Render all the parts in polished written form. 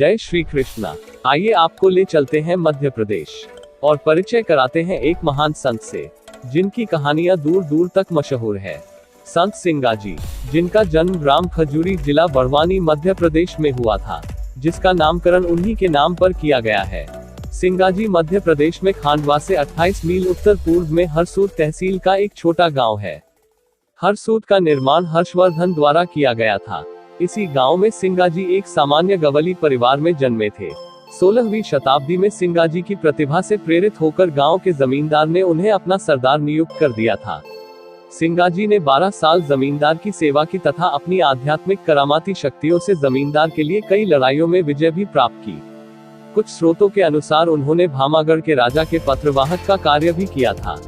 जय श्री कृष्णा। आइए आपको ले चलते हैं मध्य प्रदेश और परिचय कराते हैं एक महान संत से, जिनकी कहानियां दूर दूर तक मशहूर है। संत सिंगाजी, जिनका जन्म ग्राम खजूरी, जिला बड़वानी, मध्य प्रदेश में हुआ था, जिसका नामकरण उन्हीं के नाम पर किया गया है। सिंगाजी मध्य प्रदेश में खांडवा से 28 मील उत्तर पूर्व में हरसूद तहसील का एक छोटा गांव है। हरसूद का निर्माण हर्षवर्धन द्वारा किया गया था। इसी गांव में सिंगाजी एक सामान्य गवली परिवार में जन्मे थे। 16वीं शताब्दी में सिंगाजी की प्रतिभा से प्रेरित होकर गांव के जमींदार ने उन्हें अपना सरदार नियुक्त कर दिया था। सिंगाजी ने 12 साल जमींदार की सेवा की तथा अपनी आध्यात्मिक करामाती शक्तियों से जमींदार के लिए कई लड़ाइयों में विजय भी प्राप्त की। कुछ स्रोतों के अनुसार उन्होंने भामागढ़ के राजा के पत्रवाहक का कार्य भी किया था,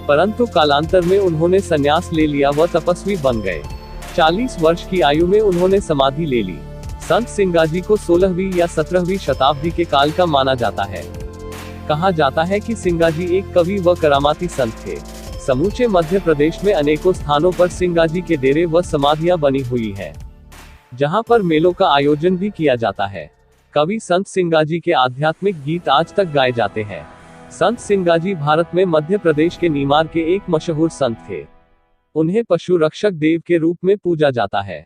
परंतु कालांतर में उन्होंने संन्यास ले लिया व तपस्वी बन गए। 40 वर्ष की आयु में उन्होंने समाधि ले ली। संत सिंगाजी को 16वीं या 17वीं शताब्दी के काल का माना जाता है। कहा जाता है कि सिंगाजी एक कवि व करामाती संत थे। समूचे मध्य प्रदेश में अनेकों स्थानों पर सिंगाजी के डेरे व समाधियां बनी हुई है, जहां पर मेलों का आयोजन भी किया जाता है। कवि संत सिंगाजी के आध्यात्मिक गीत आज तक गाए जाते हैं। संत सिंगाजी भारत में मध्य प्रदेश के नीमार के एक मशहूर संत थे। उन्हें पशु रक्षक देव के रूप में पूजा जाता है।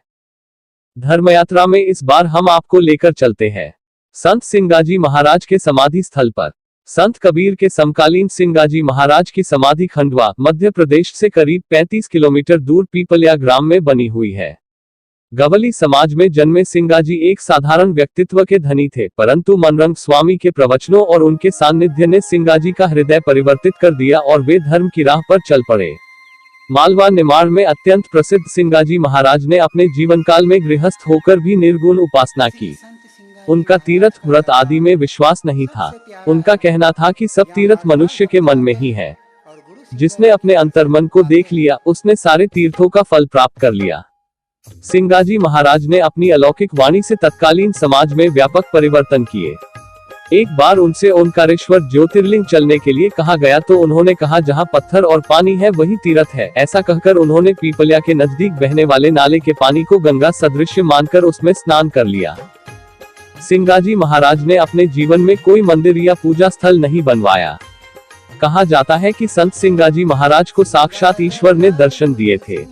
धर्मयात्रा में इस बार हम आपको लेकर चलते हैं संत सिंगाजी महाराज के समाधि स्थल पर। संत कबीर के समकालीन सिंगाजी महाराज की समाधि खंडवा, मध्य प्रदेश से करीब 35 किलोमीटर दूर पीपलिया ग्राम में बनी हुई है। गवली समाज में जन्मे सिंगाजी एक साधारण व्यक्तित्व के धनी थे, परंतु मनरंग स्वामी के प्रवचनों और उनके सानिध्य ने सिंगाजी का हृदय परिवर्तित कर दिया और वे धर्म की राह पर चल पड़े। मालवा निमाड़ में अत्यंत प्रसिद्ध सिंगाजी महाराज ने अपने जीवन काल में गृहस्थ होकर भी निर्गुण उपासना की। उनका तीर्थ व्रत आदि में विश्वास नहीं था। उनका कहना था कि सब तीर्थ मनुष्य के मन में ही है। जिसने अपने अंतर्मन को देख लिया, उसने सारे तीर्थों का फल प्राप्त कर लिया। सिंगाजी महाराज ने अपनी अलौकिक वाणी से तत्कालीन समाज में व्यापक परिवर्तन किए। एक बार उनसे ओंकारेश्वर ज्योतिर्लिंग चलने के लिए कहा गया तो उन्होंने कहा, जहां पत्थर और पानी है वही तीर्थ है। ऐसा कहकर उन्होंने पीपलिया के नजदीक बहने वाले नाले के पानी को गंगा सदृश मानकर उसमें स्नान कर लिया। सिंगाजी महाराज ने अपने जीवन में कोई मंदिर या पूजा स्थल नहीं बनवाया। कहा जाता है कि संत सिंगाजी महाराज को साक्षात ईश्वर ने दर्शन दिए थे।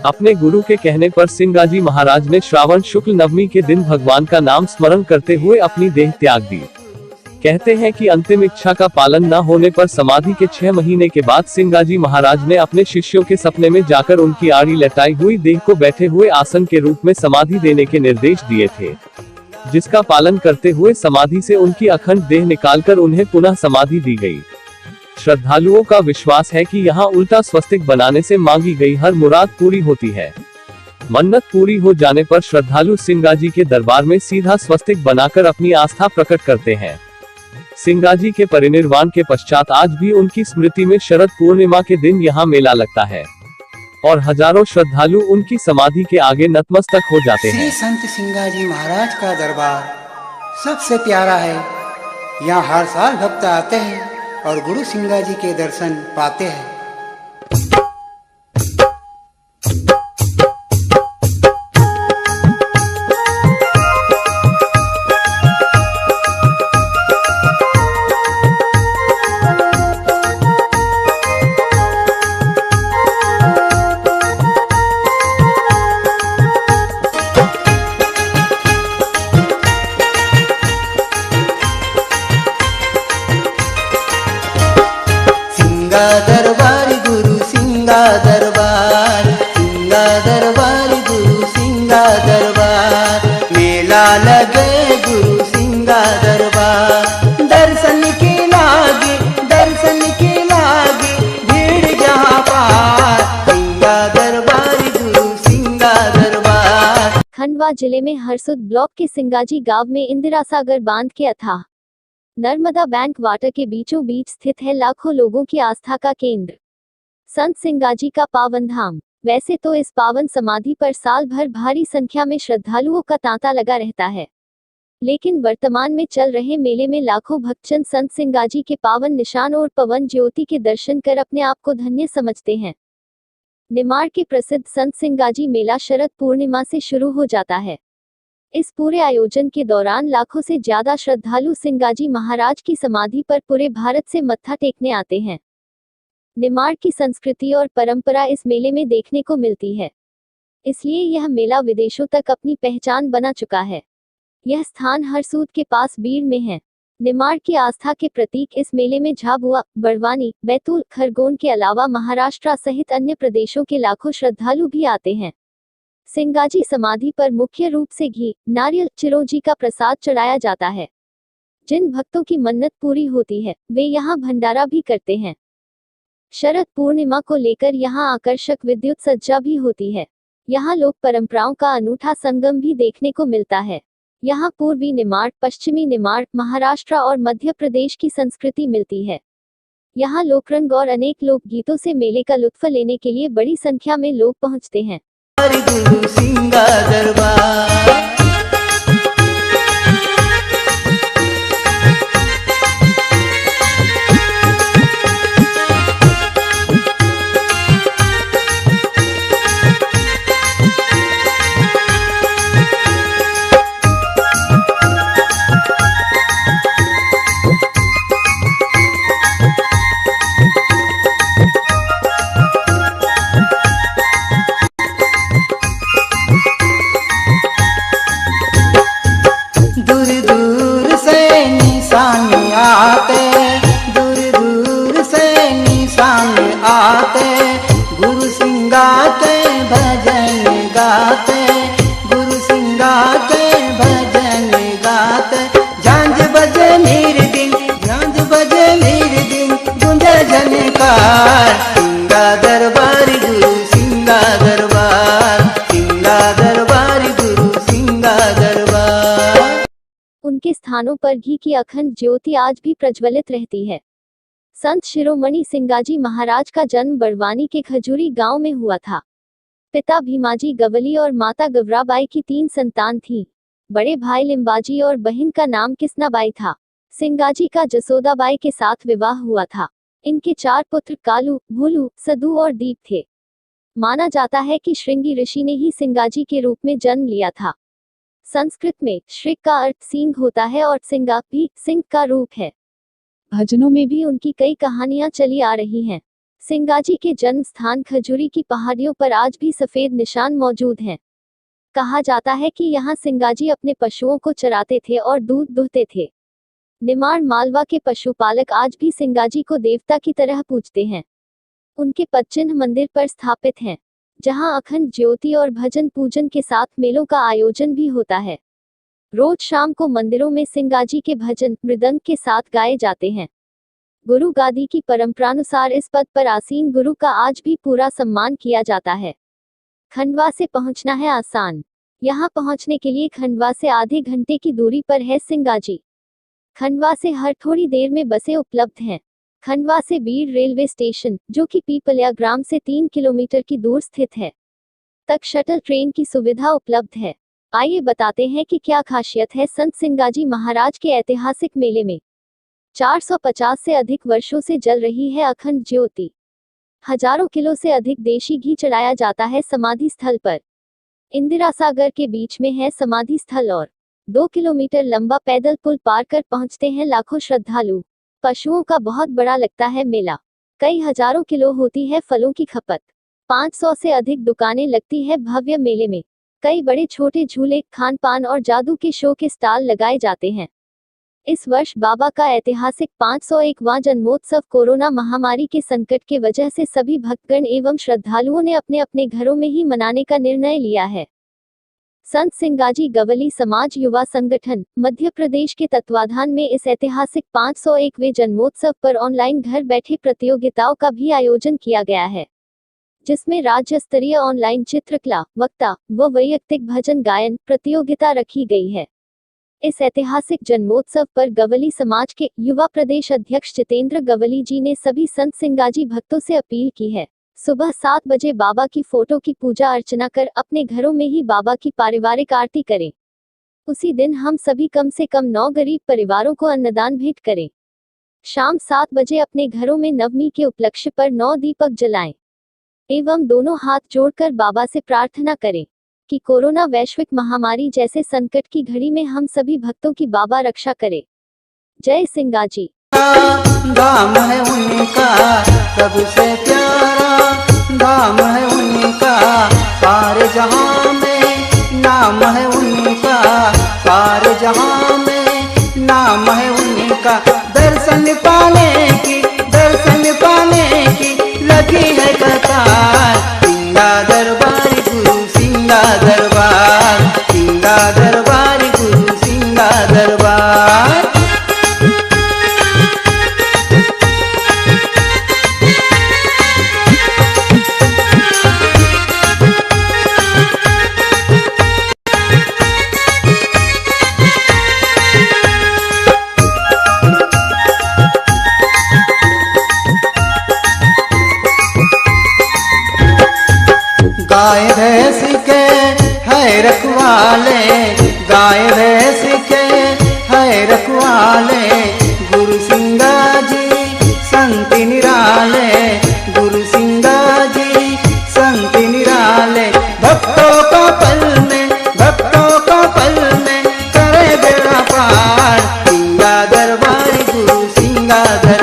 अपने गुरु के कहने पर सिंगाजी महाराज ने श्रावण शुक्ल नवमी के दिन भगवान का नाम स्मरण करते हुए अपनी देह त्याग दी। कहते हैं कि अंतिम इच्छा का पालन न होने पर समाधि के 6 महीने के बाद सिंगाजी महाराज ने अपने शिष्यों के सपने में जाकर उनकी आड़ी लटाई हुई देह को बैठे हुए आसन के रूप में समाधि देने के निर्देश दिए थे, जिसका पालन करते हुए समाधि से उनकी अखंड देह निकालकर उन्हें पुनः समाधि दी गई। श्रद्धालुओं का विश्वास है कि यहाँ उल्टा स्वस्तिक बनाने से मांगी गई हर मुराद पूरी होती है। मन्नत पूरी हो जाने पर श्रद्धालु सिंगाजी के दरबार में सीधा स्वस्तिक बनाकर अपनी आस्था प्रकट करते हैं। सिंगाजी के परिनिर्वाण के पश्चात आज भी उनकी स्मृति में शरद पूर्णिमा के दिन यहाँ मेला लगता है और हजारों श्रद्धालु उनकी समाधि के आगे नतमस्तक हो जाते हैं। संत सिंगाजी महाराज का दरबार सबसे प्यारा है। यहाँ हर साल भक्त आते हैं और गुरु सिंगाजी के दर्शन पाते हैं। दरबार गुरु सिंगा दरबार, सिंगा दरबार गुरु सिंगा दरबार, मेला लगे गुरु सिंगा दरबार। दर्शन के लागे भीड़ जहाँ पार, सिंगा दरबार गुरु सिंगा दरबार। खंडवा जिले में हरसूद ब्लॉक के सिंगाजी गांव में इंदिरा सागर बांध के अथाह नर्मदा बैंक वाटर के बीचों बीच स्थित है लाखों लोगों की आस्था का केंद्र, संत सिंगाजी का पावन धाम। वैसे तो इस पावन समाधि पर साल भर भारी संख्या में श्रद्धालुओं का तांता लगा रहता है, लेकिन वर्तमान में चल रहे मेले में लाखों भक्तजन संत सिंगाजी के पावन निशान और पवन ज्योति के दर्शन कर अपने आप को धन्य समझते हैं। निमाड़ के प्रसिद्ध संत सिंगाजी मेला शरद पूर्णिमा से शुरू हो जाता है। इस पूरे आयोजन के दौरान लाखों से ज्यादा श्रद्धालु सिंगाजी महाराज की समाधि पर पूरे भारत से मत्था टेकने आते हैं। निमाड़ की संस्कृति और परंपरा इस मेले में देखने को मिलती है, इसलिए यह मेला विदेशों तक अपनी पहचान बना चुका है। यह स्थान हरसूद के पास बीड़ में है। निमाड़ की आस्था के प्रतीक इस मेले में झाबुआ, बड़वानी, बैतूल, खरगोन के अलावा महाराष्ट्र सहित अन्य प्रदेशों के लाखों श्रद्धालु भी आते हैं। सिंगाजी समाधि पर मुख्य रूप से घी, नारियल, चिरोंजी का प्रसाद चढ़ाया जाता है। जिन भक्तों की मन्नत पूरी होती है वे यहाँ भंडारा भी करते हैं। शरद पूर्णिमा को लेकर यहाँ आकर्षक विद्युत सज्जा भी होती है। यहाँ लोक परंपराओं का अनूठा संगम भी देखने को मिलता है। यहाँ पूर्वी निमाड़, पश्चिमी निमाड़, महाराष्ट्र और मध्य प्रदेश की संस्कृति मिलती है। यहाँ लोकरंग और अनेक लोकगीतों से मेले का लुत्फ लेने के लिए बड़ी संख्या में लोग पहुँचते हैं। गुरु सिंगा दरबार गुरु सिंगा के भजन गाते, गुरु सिंगा के भजन गाते। झांझ बजे मेरे दिन, झांझ बजे मेरे दिन, गूंजे झनकार। सिंगा दरबार गुरु सिंगा दरबार, सिंगा दरबार गुरु सिंगा दरबार। उनके स्थानों पर घी की अखंड ज्योति आज भी प्रज्वलित रहती है। संत शिरोमणि सिंगाजी महाराज का जन्म बड़वानी के खजूरी गांव में हुआ था। पिता भीमाजी गवली और माता गवराबाई की 3 संतान थी। बड़े भाई लिंबाजी और बहन का नाम किस्नाबाई था। सिंगाजी का जसोदाबाई के साथ विवाह हुआ था। इनके 4 पुत्र कालू, भूलू, सदू और दीप थे। माना जाता है कि श्रृंगी ऋषि ने ही सिंगाजी के रूप में जन्म लिया था। संस्कृत में श्रिक का अर्थ सींग होता है और सिंगा भी सिंह का रूप है। भजनों में भी उनकी कई कहानियां चली आ रही हैं। सिंगाजी के जन्म स्थान खजूरी की पहाड़ियों पर आज भी सफेद निशान मौजूद हैं। कहा जाता है कि यहाँ सिंगाजी अपने पशुओं को चराते थे और दूध दुहते थे। निमाड़ मालवा के पशुपालक आज भी सिंगाजी को देवता की तरह पूजते हैं। उनके पदचिन्ह मंदिर पर स्थापित हैं, जहाँ अखंड ज्योति और भजन पूजन के साथ मेलों का आयोजन भी होता है। रोज शाम को मंदिरों में सिंगाजी के भजन मृदंग के साथ गाए जाते हैं। गुरु गादी की परंपरानुसार इस पद पर आसीन गुरु का आज भी पूरा सम्मान किया जाता है। खंडवा से पहुंचना है आसान। यहां पहुंचने के लिए खंडवा से आधे घंटे की दूरी पर है सिंगाजी। खंडवा से हर थोड़ी देर में बसें उपलब्ध हैं। खंडवा से बीड़ रेलवे स्टेशन, जो कि पीपलिया ग्राम से 3 किलोमीटर की दूर स्थित है, तक शटल ट्रेन की सुविधा उपलब्ध है। आइए बताते हैं कि क्या खासियत है संत सिंगाजी महाराज के ऐतिहासिक मेले में। 450 से अधिक वर्षों से जल रही है अखंड ज्योति। हजारों किलो से अधिक देशी घी चढ़ाया जाता है समाधि स्थल पर। इंदिरा सागर के बीच में है समाधि स्थल और 2 किलोमीटर लंबा पैदल पुल पार कर पहुंचते हैं लाखों श्रद्धालु। पशुओं का बहुत बड़ा लगता है मेला। कई हजारों किलो होती है फलों की खपत। 500 से अधिक दुकानें लगती है भव्य मेले में। कई बड़े छोटे झूले, खान पान और जादू के शो के स्टॉल लगाए जाते हैं। इस वर्ष बाबा का ऐतिहासिक 501वां जन्मोत्सव कोरोना महामारी के संकट के वजह से सभी भक्तगण एवं श्रद्धालुओं ने अपने अपने घरों में ही मनाने का निर्णय लिया है। संत सिंगाजी गवली समाज युवा संगठन मध्य प्रदेश के तत्वाधान में इस ऐतिहासिक 501वें जन्मोत्सव पर ऑनलाइन घर बैठे प्रतियोगिताओं का भी आयोजन किया गया है, जिसमें राज्य स्तरीय ऑनलाइन चित्रकला, वक्ता व वैयक्तिक भजन गायन प्रतियोगिता रखी गई है। इस ऐतिहासिक जन्मोत्सव पर गवली समाज के युवा प्रदेश अध्यक्ष जितेंद्र गवली जी ने सभी संत सिंगाजी भक्तों से अपील की है, सुबह 7 बजे बाबा की फोटो की पूजा अर्चना कर अपने घरों में ही बाबा की पारिवारिक आरती करें। उसी दिन हम सभी कम से कम 9 गरीब परिवारों को अन्नदान भेंट करें। शाम 7 बजे अपने घरों में नवमी के उपलक्ष्य पर 9 दीपक जलाएं एवं दोनों हाथ जोड़कर बाबा से प्रार्थना करें कि कोरोना वैश्विक महामारी जैसे संकट की घड़ी में हम सभी भक्तों की बाबा रक्षा करे। जय सिंगाजी। धाम है उनका सबसे प्यारा, धाम है उनका सारे जहां में, नाम है उनका सारे जहां में, नाम है उनका। दर्शन पाने की लगी है कतार, सिंगा दरबार गुरु सिंगा दरबार, सिंगा दरबार गुरु सिंगा दरबार। गाय भैंस के है रखवाले, गाय भैंस के है रखवाले, गुरु सिंगा जी संत निराले, गुरु सिंगा जी संत निराले। भक्तों का पल में करे बेड़ा पार, सिंगा दरबार गुरु सिंगा दरबार।